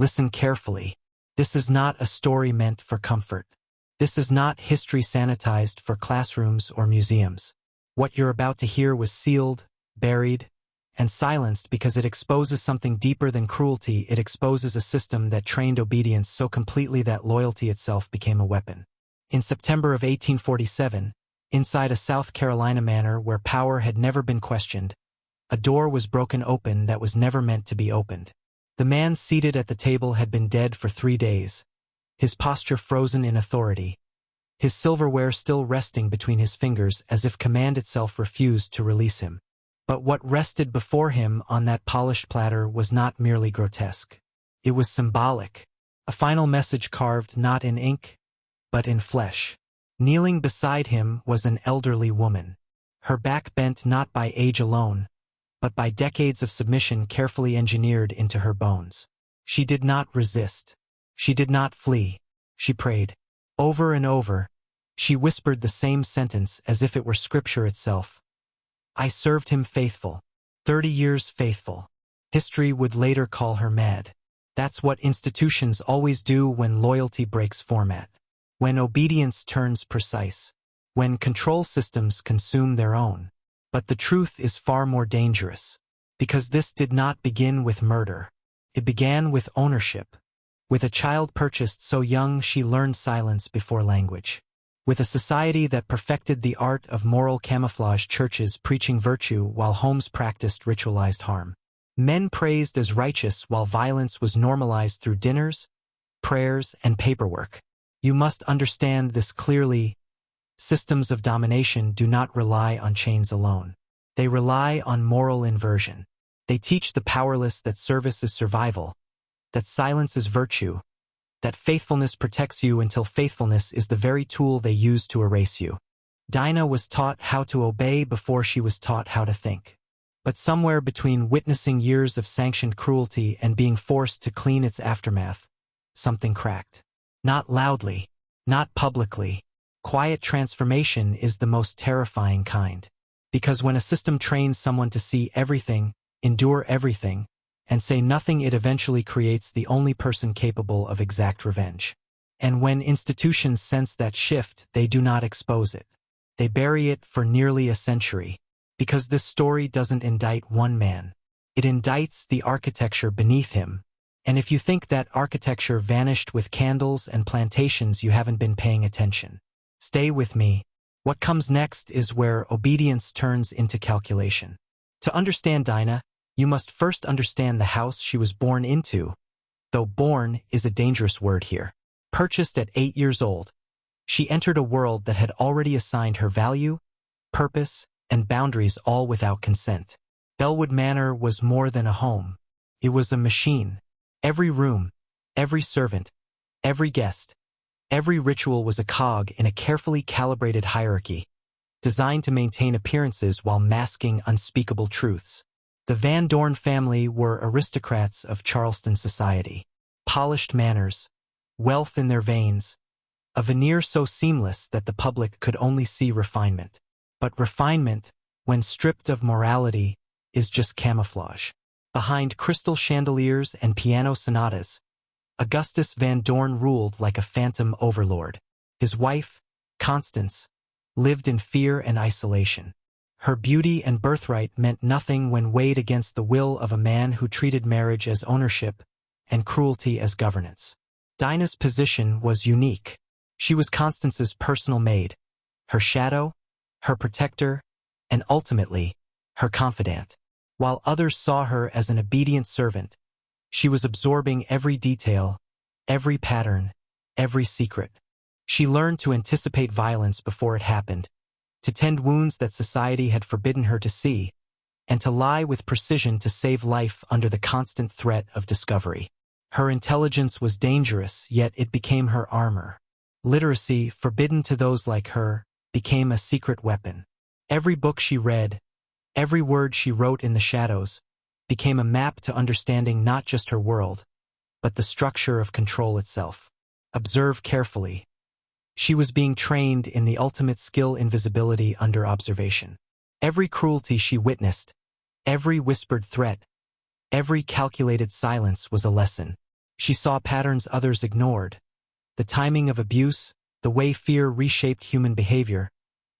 Listen carefully. This is not a story meant for comfort. This is not history sanitized for classrooms or museums. What you're about to hear was sealed, buried, and silenced because it exposes something deeper than cruelty. It exposes a system that trained obedience so completely that loyalty itself became a weapon. In September of 1847, inside a South Carolina manor where power had never been questioned, a door was broken open that was never meant to be opened. The man seated at the table had been dead for 3 days, his posture frozen in authority, his silverware still resting between his fingers as if command itself refused to release him. But what rested before him on that polished platter was not merely grotesque. It was symbolic, a final message carved not in ink, but in flesh. Kneeling beside him was an elderly woman, her back bent not by age alone, but by decades of submission carefully engineered into her bones. She did not resist. She did not flee. She prayed. Over and over, she whispered the same sentence as if it were scripture itself. I served him faithful. 30 years faithful. History would later call her mad. That's what institutions always do when loyalty breaks format. When obedience turns precise. When control systems consume their own. But the truth is far more dangerous. Because this did not begin with murder. It began with ownership. With a child purchased so young she learned silence before language. With a society that perfected the art of moral camouflage, churches preaching virtue while homes practiced ritualized harm. Men praised as righteous while violence was normalized through dinners, prayers, and paperwork. You must understand this clearly. Systems of domination do not rely on chains alone. They rely on moral inversion. They teach the powerless that service is survival, that silence is virtue, that faithfulness protects you until faithfulness is the very tool they use to erase you. Dinah was taught how to obey before she was taught how to think. But somewhere between witnessing years of sanctioned cruelty and being forced to clean its aftermath, something cracked. Not loudly, not publicly. Quiet transformation is the most terrifying kind. Because when a system trains someone to see everything, endure everything, and say nothing, it eventually creates the only person capable of exact revenge. And when institutions sense that shift, they do not expose it. They bury it for nearly a century. Because this story doesn't indict one man. It indicts the architecture beneath him. And if you think that architecture vanished with candles and plantations, you haven't been paying attention. Stay with me. What comes next is where obedience turns into calculation. To understand Dinah, you must first understand the house she was born into, though born is a dangerous word here. Purchased at 8 years old, she entered a world that had already assigned her value, purpose, and boundaries all without consent. Bellwood Manor was more than a home. It was a machine. Every room, every servant, every guest, every ritual was a cog in a carefully calibrated hierarchy, designed to maintain appearances while masking unspeakable truths. The Van Dorn family were aristocrats of Charleston society. Polished manners, wealth in their veins, a veneer so seamless that the public could only see refinement. But refinement, when stripped of morality, is just camouflage. Behind crystal chandeliers and piano sonatas, Augustus Van Dorn ruled like a phantom overlord. His wife, Constance, lived in fear and isolation. Her beauty and birthright meant nothing when weighed against the will of a man who treated marriage as ownership and cruelty as governance. Dinah's position was unique. She was Constance's personal maid, her shadow, her protector, and ultimately, her confidant. While others saw her as an obedient servant, she was absorbing every detail, every pattern, every secret. She learned to anticipate violence before it happened, to tend wounds that society had forbidden her to see, and to lie with precision to save life under the constant threat of discovery. Her intelligence was dangerous, yet it became her armor. Literacy, forbidden to those like her, became a secret weapon. Every book she read, every word she wrote in the shadows, became a map to understanding not just her world, but the structure of control itself. Observe carefully. She was being trained in the ultimate skill, invisibility under observation. Every cruelty she witnessed, every whispered threat, every calculated silence was a lesson. She saw patterns others ignored: the timing of abuse, the way fear reshaped human behavior,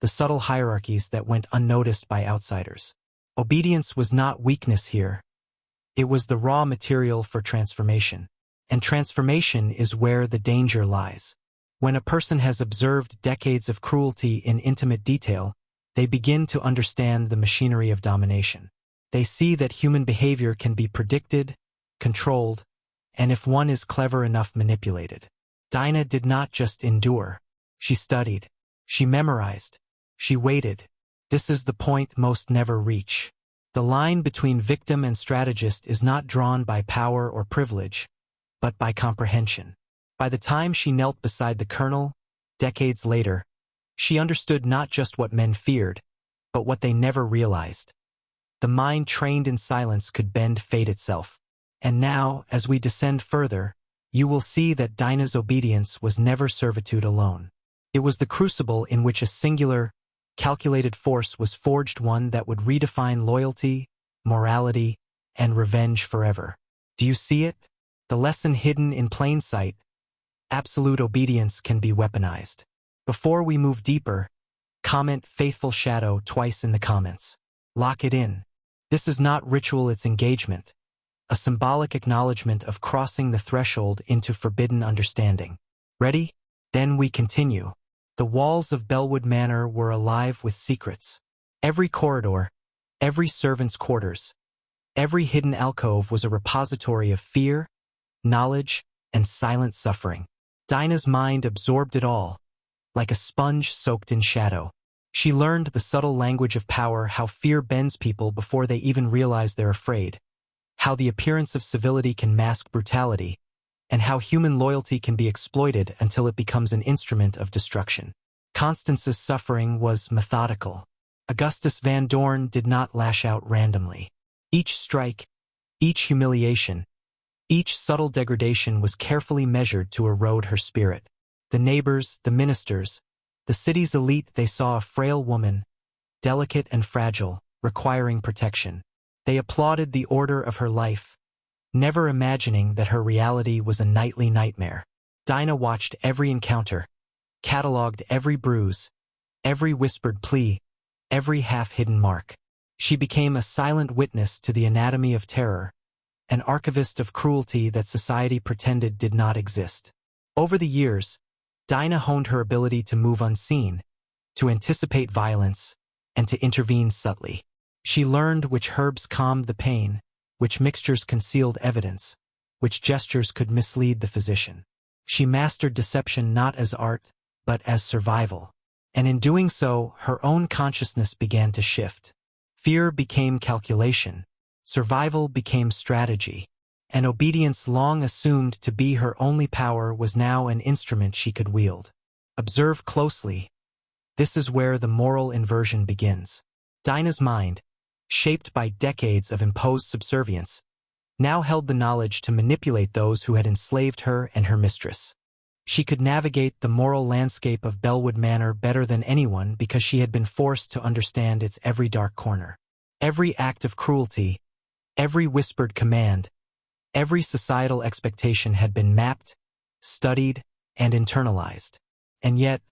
the subtle hierarchies that went unnoticed by outsiders. Obedience was not weakness here. It was the raw material for transformation. And transformation is where the danger lies. When a person has observed decades of cruelty in intimate detail, they begin to understand the machinery of domination. They see that human behavior can be predicted, controlled, and if one is clever enough, manipulated. Dinah did not just endure. She studied. She memorized. She waited. This is the point most never reach. The line between victim and strategist is not drawn by power or privilege, but by comprehension. By the time she knelt beside the colonel, decades later, she understood not just what men feared, but what they never realized. The mind trained in silence could bend fate itself. And now, as we descend further, you will see that Dinah's obedience was never servitude alone. It was the crucible in which a singular, calculated force was forged, one that would redefine loyalty, morality, and revenge forever. Do you see it? The lesson hidden in plain sight: absolute obedience can be weaponized. Before we move deeper, comment "faithful shadow" twice in the comments. Lock it in. This is not ritual, it's engagement. A symbolic acknowledgement of crossing the threshold into forbidden understanding. Ready? Then we continue. The walls of Bellwood Manor were alive with secrets. Every corridor, every servant's quarters, every hidden alcove was a repository of fear, knowledge, and silent suffering. Dinah's mind absorbed it all, like a sponge soaked in shadow. She learned the subtle language of power, how fear bends people before they even realize they're afraid, how the appearance of civility can mask brutality, and how human loyalty can be exploited until it becomes an instrument of destruction. Constance's suffering was methodical. Augustus Van Dorn did not lash out randomly. Each strike, each humiliation, each subtle degradation was carefully measured to erode her spirit. The neighbors, the ministers, the city's elite, they saw a frail woman, delicate and fragile, requiring protection. They applauded the order of her life, never imagining that her reality was a nightly nightmare. Dinah watched every encounter, catalogued every bruise, every whispered plea, every half-hidden mark. She became a silent witness to the anatomy of terror, an archivist of cruelty that society pretended did not exist. Over the years, Dinah honed her ability to move unseen, to anticipate violence, and to intervene subtly. She learned which herbs calmed the pain, which mixtures concealed evidence, which gestures could mislead the physician. She mastered deception not as art, but as survival. And in doing so, her own consciousness began to shift. Fear became calculation, survival became strategy, and obedience, long assumed to be her only power, was now an instrument she could wield. Observe closely. This is where the moral inversion begins. Dinah's mind, shaped by decades of imposed subservience, now held the knowledge to manipulate those who had enslaved her and her mistress. She could navigate the moral landscape of Bellwood Manor better than anyone because she had been forced to understand its every dark corner. Every act of cruelty, every whispered command, every societal expectation had been mapped, studied, and internalized. And yet,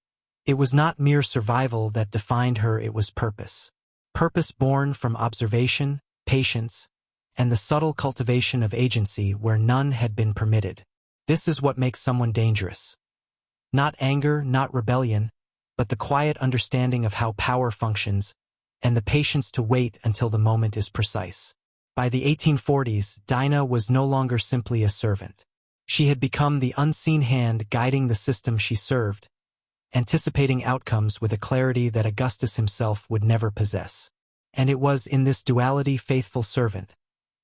it was not mere survival that defined her, it was purpose. Purpose born from observation, patience, and the subtle cultivation of agency where none had been permitted. This is what makes someone dangerous. Not anger, not rebellion, but the quiet understanding of how power functions, and the patience to wait until the moment is precise. By the 1840s, Dinah was no longer simply a servant. She had become the unseen hand guiding the system she served, anticipating outcomes with a clarity that Augustus himself would never possess. And it was in this duality, faithful servant,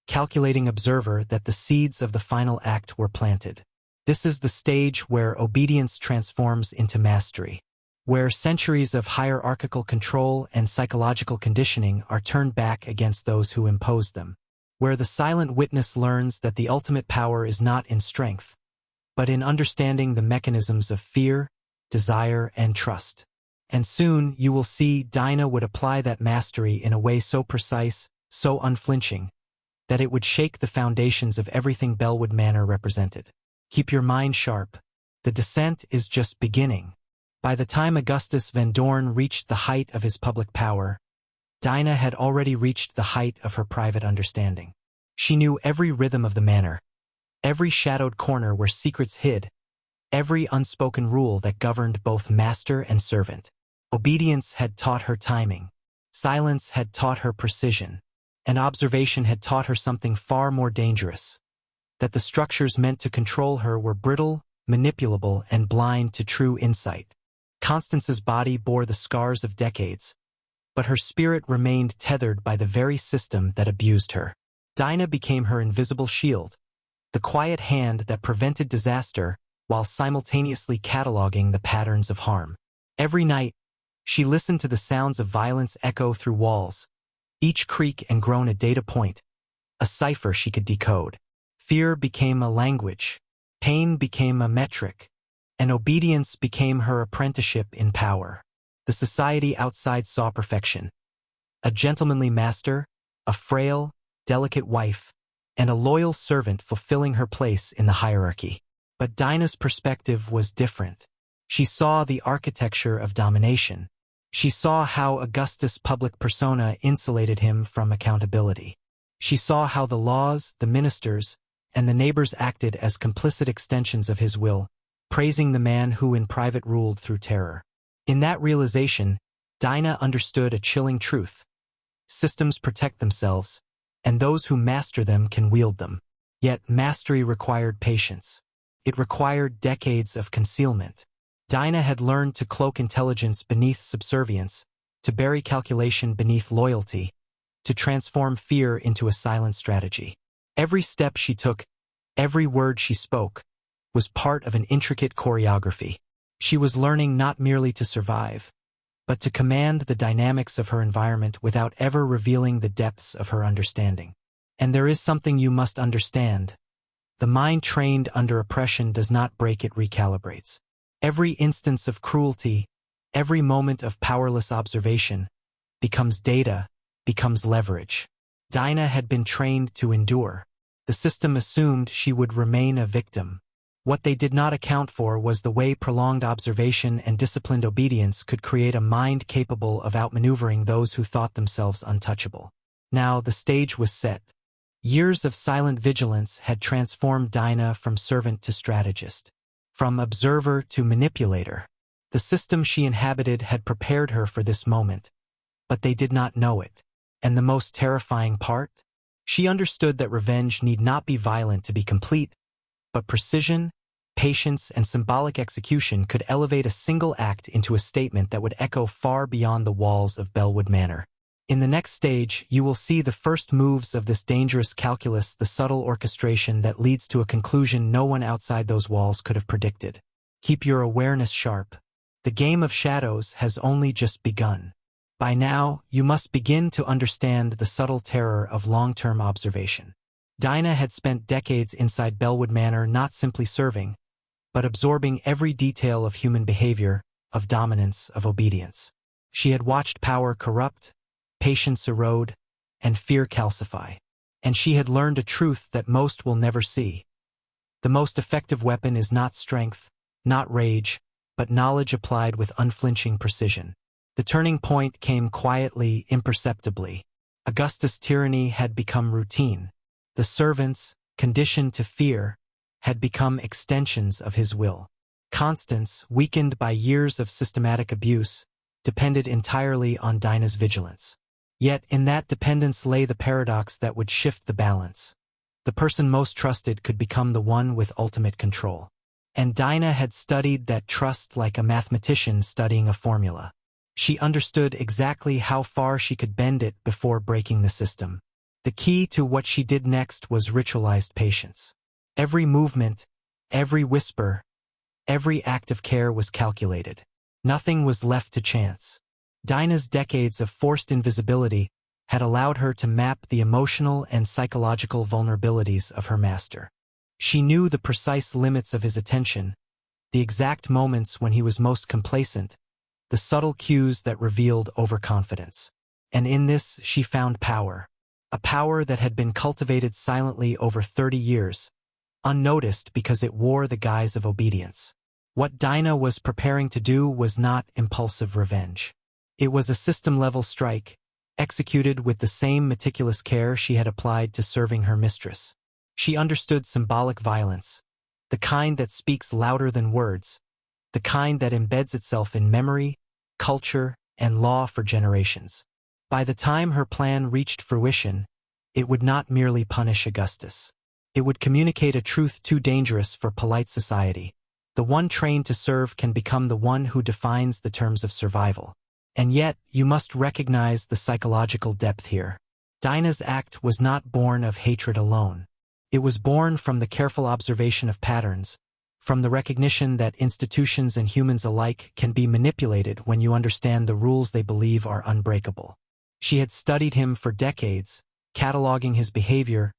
calculating observer, that the seeds of the final act were planted. This is the stage where obedience transforms into mastery, where centuries of hierarchical control and psychological conditioning are turned back against those who imposed them, where the silent witness learns that the ultimate power is not in strength, but in understanding the mechanisms of fear, desire, and trust. And soon you will see Dinah would apply that mastery in a way so precise, so unflinching, that it would shake the foundations of everything Bellwood Manor represented. Keep your mind sharp. The descent is just beginning. By the time Augustus Van Dorn reached the height of his public power, Dinah had already reached the height of her private understanding. She knew every rhythm of the manor, every shadowed corner where secrets hid, every unspoken rule that governed both master and servant. Obedience had taught her timing, silence had taught her precision, and observation had taught her something far more dangerous, that the structures meant to control her were brittle, manipulable, and blind to true insight. Constance's body bore the scars of decades, but her spirit remained tethered by the very system that abused her. Dinah became her invisible shield, the quiet hand that prevented disaster while simultaneously cataloging the patterns of harm. Every night, she listened to the sounds of violence echo through walls, each creak and groan a data point, a cipher she could decode. Fear became a language, pain became a metric, and obedience became her apprenticeship in power. The society outside saw perfection. A gentlemanly master, a frail, delicate wife, and a loyal servant fulfilling her place in the hierarchy. But Dinah's perspective was different. She saw the architecture of domination. She saw how Augustus' public persona insulated him from accountability. She saw how the laws, the ministers, and the neighbors acted as complicit extensions of his will, praising the man who in private ruled through terror. In that realization, Dinah understood a chilling truth. Systems protect themselves, and those who master them can wield them. Yet mastery required patience. It required decades of concealment. Dinah had learned to cloak intelligence beneath subservience, to bury calculation beneath loyalty, to transform fear into a silent strategy. Every step she took, every word she spoke, was part of an intricate choreography. She was learning not merely to survive, but to command the dynamics of her environment without ever revealing the depths of her understanding. And there is something you must understand. The mind trained under oppression does not break, it recalibrates. Every instance of cruelty, every moment of powerless observation, becomes data, becomes leverage. Dinah had been trained to endure. The system assumed she would remain a victim. What they did not account for was the way prolonged observation and disciplined obedience could create a mind capable of outmaneuvering those who thought themselves untouchable. Now the stage was set. Years of silent vigilance had transformed Dinah from servant to strategist, from observer to manipulator. The system she inhabited had prepared her for this moment, but they did not know it. And the most terrifying part? She understood that revenge need not be violent to be complete, but precision, patience, and symbolic execution could elevate a single act into a statement that would echo far beyond the walls of Bellwood Manor. In the next stage, you will see the first moves of this dangerous calculus, the subtle orchestration that leads to a conclusion no one outside those walls could have predicted. Keep your awareness sharp. The game of shadows has only just begun. By now, you must begin to understand the subtle terror of long-term observation. Dinah had spent decades inside Bellwood Manor not simply serving, but absorbing every detail of human behavior, of dominance, of obedience. She had watched power corrupt, patience erode, and fear calcify. And she had learned a truth that most will never see. The most effective weapon is not strength, not rage, but knowledge applied with unflinching precision. The turning point came quietly, imperceptibly. Augustus' tyranny had become routine. The servants, conditioned to fear, had become extensions of his will. Constance, weakened by years of systematic abuse, depended entirely on Dinah's vigilance. Yet in that dependence lay the paradox that would shift the balance. The person most trusted could become the one with ultimate control. And Dinah had studied that trust like a mathematician studying a formula. She understood exactly how far she could bend it before breaking the system. The key to what she did next was ritualized patience. Every movement, every whisper, every act of care was calculated. Nothing was left to chance. Dinah's decades of forced invisibility had allowed her to map the emotional and psychological vulnerabilities of her master. She knew the precise limits of his attention, the exact moments when he was most complacent, the subtle cues that revealed overconfidence. And in this she found power. a power that had been cultivated silently over 30 years, unnoticed because it wore the guise of obedience. What Dinah was preparing to do was not impulsive revenge. It was a system-level strike, executed with the same meticulous care she had applied to serving her mistress. She understood symbolic violence, the kind that speaks louder than words, the kind that embeds itself in memory, culture, and law for generations. By the time her plan reached fruition, it would not merely punish Augustus. It would communicate a truth too dangerous for polite society. The one trained to serve can become the one who defines the terms of survival. And yet, you must recognize the psychological depth here. Dinah's act was not born of hatred alone. It was born from the careful observation of patterns, from the recognition that institutions and humans alike can be manipulated when you understand the rules they believe are unbreakable. She had studied him for decades, cataloging his behavior,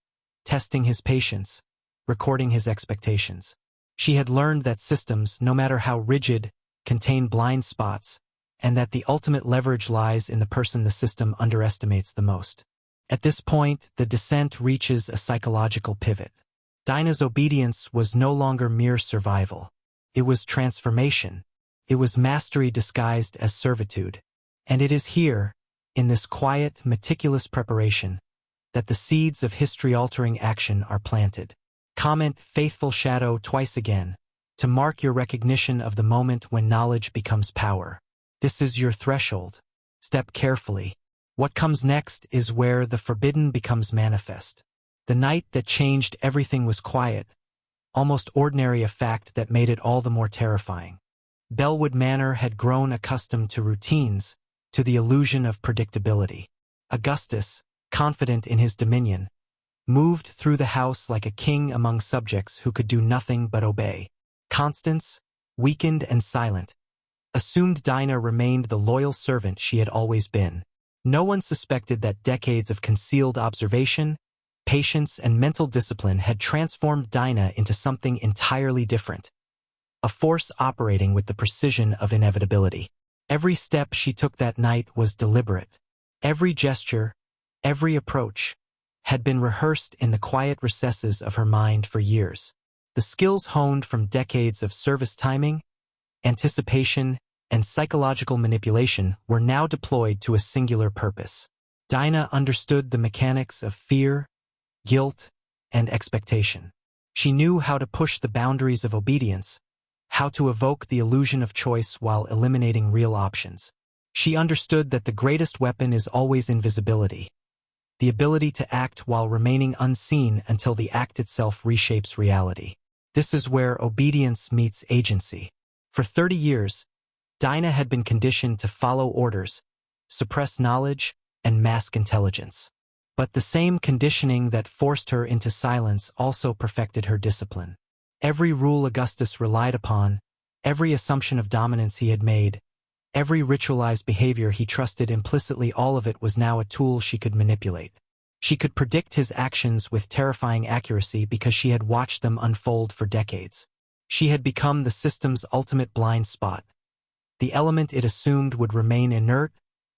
testing his patience, recording his expectations. She had learned that systems, no matter how rigid, contain blind spots, and that the ultimate leverage lies in the person the system underestimates the most. At this point, the descent reaches a psychological pivot. Dinah's obedience was no longer mere survival. It was transformation. It was mastery disguised as servitude. And it is here, in this quiet, meticulous preparation, that the seeds of history-altering action are planted. Comment "faithful shadow" twice again, to mark your recognition of the moment when knowledge becomes power. This is your threshold. Step carefully. What comes next is where the forbidden becomes manifest. The night that changed everything was quiet, almost ordinary, a fact that made it all the more terrifying. Bellwood Manor had grown accustomed to routines, to the illusion of predictability. Augustus, confident in his dominion, moved through the house like a king among subjects who could do nothing but obey. Constance, weakened and silent, assumed Dinah remained the loyal servant she had always been. No one suspected that decades of concealed observation, patience, and mental discipline had transformed Dinah into something entirely different, a force operating with the precision of inevitability. Every step she took that night was deliberate. Every gesture, every approach, had been rehearsed in the quiet recesses of her mind for years. The skills honed from decades of service timing, anticipation, and psychological manipulation were now deployed to a singular purpose. Dinah understood the mechanics of fear, guilt, and expectation. She knew how to push the boundaries of obedience, how to evoke the illusion of choice while eliminating real options. She understood that the greatest weapon is always invisibility, the ability to act while remaining unseen until the act itself reshapes reality. This is where obedience meets agency. For 30 years, Dinah had been conditioned to follow orders, suppress knowledge, and mask intelligence. But the same conditioning that forced her into silence also perfected her discipline. Every rule Augustus relied upon, every assumption of dominance he had made, every ritualized behavior he trusted implicitly, all of it was now a tool she could manipulate. She could predict his actions with terrifying accuracy because she had watched them unfold for decades. She had become the system's ultimate blind spot, the element it assumed would remain inert,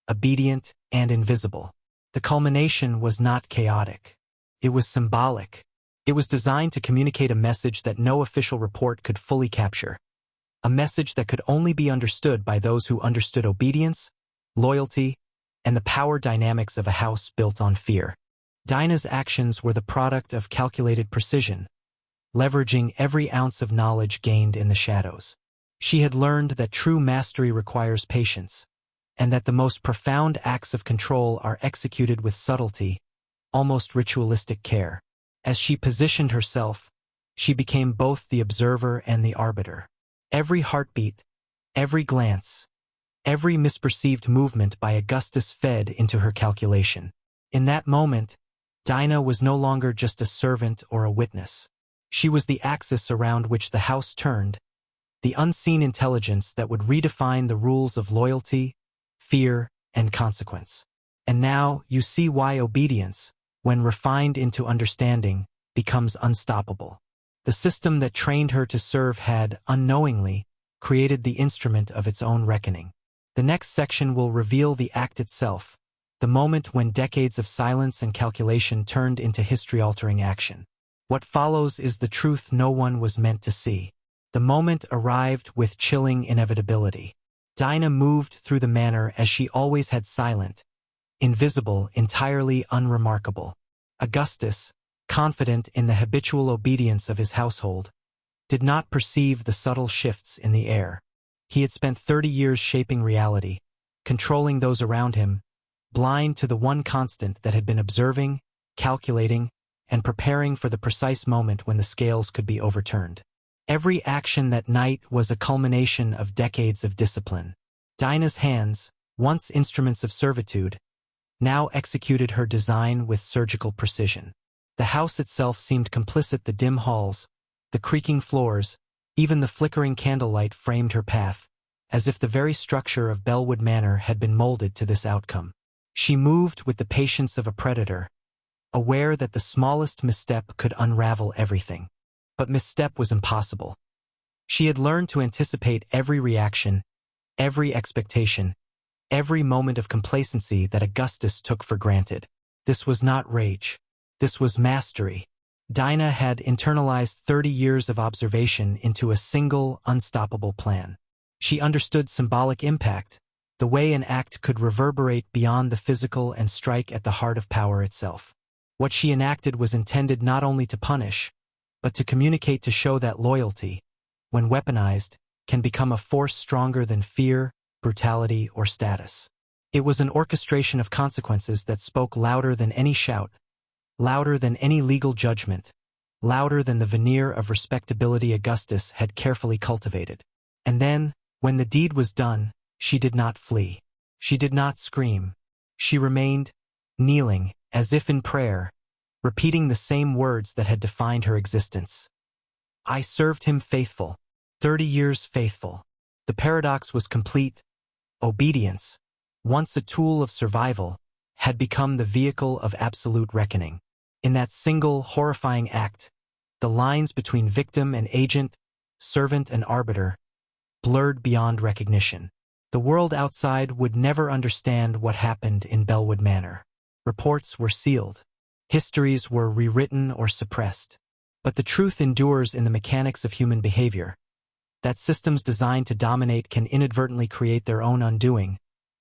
obedient, and invisible. The culmination was not chaotic. It was symbolic. It was designed to communicate a message that no official report could fully capture, a message that could only be understood by those who understood obedience, loyalty, and the power dynamics of a house built on fear. Dinah's actions were the product of calculated precision, leveraging every ounce of knowledge gained in the shadows. She had learned that true mastery requires patience, and that the most profound acts of control are executed with subtlety, almost ritualistic care. As she positioned herself, she became both the observer and the arbiter. Every heartbeat, every glance, every misperceived movement by Augustus fed into her calculation. In that moment, Dinah was no longer just a servant or a witness. She was the axis around which the house turned, the unseen intelligence that would redefine the rules of loyalty, fear, and consequence. And now you see why obedience, when refined into understanding, becomes unstoppable. The system that trained her to serve had, unknowingly, created the instrument of its own reckoning. The next section will reveal the act itself, the the moment when decades of silence and calculation turned into history-altering action. What follows is the truth no one was meant to see. The moment arrived with chilling inevitability. Dinah moved through the manor as she always had, silent, invisible, entirely unremarkable. Augustus, confident in the habitual obedience of his household, did not perceive the subtle shifts in the air. He had spent 30 years shaping reality, controlling those around him, blind to the one constant that had been observing, calculating, and preparing for the precise moment when the scales could be overturned. Every action that night was a culmination of decades of discipline. Dinah's hands, once instruments of servitude, now executed her design with surgical precision. The house itself seemed complicit. The dim halls, the creaking floors, even the flickering candlelight framed her path, as if the very structure of Bellwood Manor had been molded to this outcome. She moved with the patience of a predator, aware that the smallest misstep could unravel everything. But misstep was impossible. She had learned to anticipate every reaction, every expectation, every moment of complacency that Augustus took for granted. This was not rage. This was mastery. Dinah had internalized 30 years of observation into a single, unstoppable plan. She understood symbolic impact, the way an act could reverberate beyond the physical and strike at the heart of power itself. What she enacted was intended not only to punish, but to communicate, to show that loyalty, when weaponized, can become a force stronger than fear, brutality, or status. It was an orchestration of consequences that spoke louder than any shout, louder than any legal judgment, louder than the veneer of respectability Augustus had carefully cultivated. And then, when the deed was done, she did not flee. She did not scream. She remained, kneeling, as if in prayer, repeating the same words that had defined her existence. I served him faithful, 30 years faithful. The paradox was complete. Obedience, once a tool of survival, had become the vehicle of absolute reckoning. In that single, horrifying act, the lines between victim and agent, servant and arbiter, blurred beyond recognition. The world outside would never understand what happened in Bellwood Manor. Reports were sealed. Histories were rewritten or suppressed. But the truth endures in the mechanics of human behavior. That systems designed to dominate can inadvertently create their own undoing,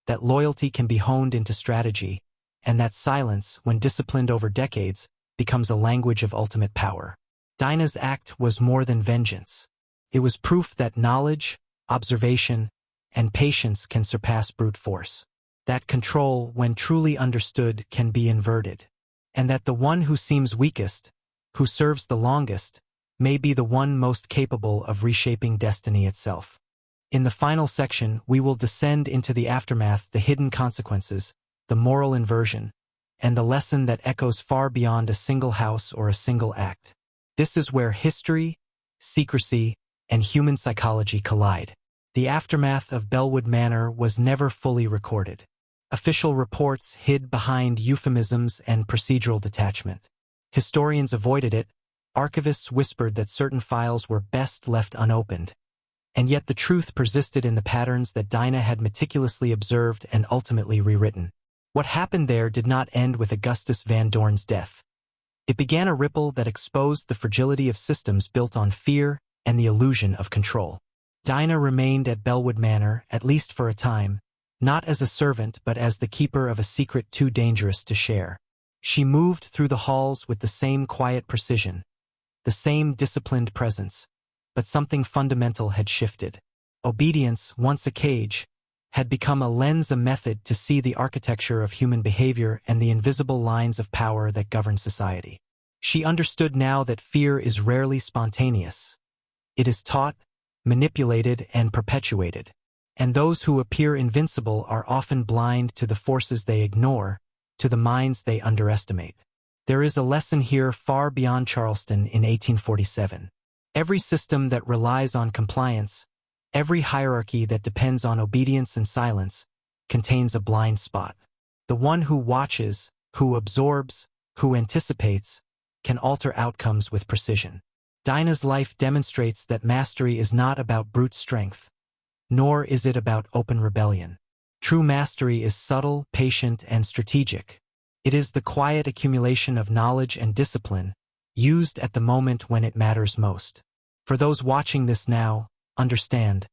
that loyalty can be honed into strategy, and that silence, when disciplined over decades, becomes a language of ultimate power. Dinah's act was more than vengeance. It was proof that knowledge, observation, and patience can surpass brute force. That control, when truly understood, can be inverted. And that the one who seems weakest, who serves the longest, may be the one most capable of reshaping destiny itself. In the final section, we will descend into the aftermath, the hidden consequences, the moral inversion, and the lesson that echoes far beyond a single house or a single act. This is where history, secrecy, and human psychology collide. The aftermath of Bellwood Manor was never fully recorded. Official reports hid behind euphemisms and procedural detachment. Historians avoided it. Archivists whispered that certain files were best left unopened. And yet the truth persisted in the patterns that Dinah had meticulously observed and ultimately rewritten. What happened there did not end with Augustus Van Dorn's death. It began a ripple that exposed the fragility of systems built on fear and the illusion of control. Dinah remained at Bellwood Manor, at least for a time, not as a servant but as the keeper of a secret too dangerous to share. She moved through the halls with the same quiet precision, the same disciplined presence, but something fundamental had shifted. Obedience, once a cage, had become a lens, a method to see the architecture of human behavior and the invisible lines of power that govern society. She understood now that fear is rarely spontaneous. It is taught, manipulated, and perpetuated. And those who appear invincible are often blind to the forces they ignore, to the minds they underestimate. There is a lesson here far beyond Charleston in 1847. Every system that relies on compliance, every hierarchy that depends on obedience and silence, contains a blind spot. The one who watches, who absorbs, who anticipates, can alter outcomes with precision. Dinah's life demonstrates that mastery is not about brute strength, nor is it about open rebellion. True mastery is subtle, patient, and strategic. It is the quiet accumulation of knowledge and discipline, used at the moment when it matters most. For those watching this now, understand,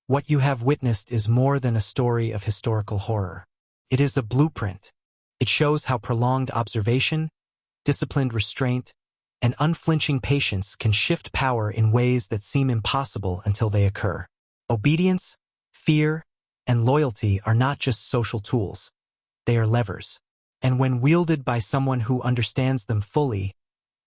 what you have witnessed is more than a story of historical horror. It is a blueprint. It shows how prolonged observation, disciplined restraint, and unflinching patience can shift power in ways that seem impossible until they occur. Obedience, fear, and loyalty are not just social tools. They are levers. And when wielded by someone who understands them fully,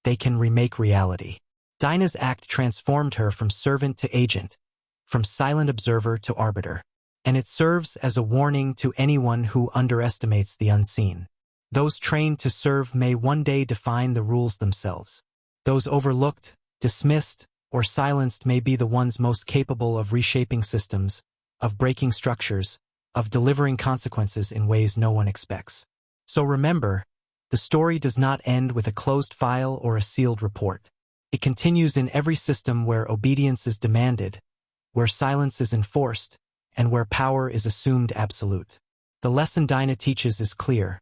they can remake reality. Dinah's act transformed her from servant to agent, from silent observer to arbiter. And it serves as a warning to anyone who underestimates the unseen. Those trained to serve may one day define the rules themselves. Those overlooked, dismissed, or silenced may be the ones most capable of reshaping systems, of breaking structures, of delivering consequences in ways no one expects. So remember, the story does not end with a closed file or a sealed report. It continues in every system where obedience is demanded, where silence is enforced, and where power is assumed absolute. The lesson Dinah teaches is clear.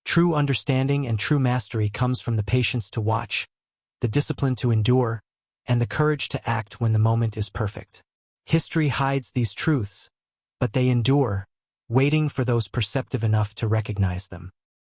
True understanding and true mastery comes from the patience to watch, the discipline to endure, and the courage to act when the moment is perfect. History hides these truths, but they endure, waiting for those perceptive enough to recognize them.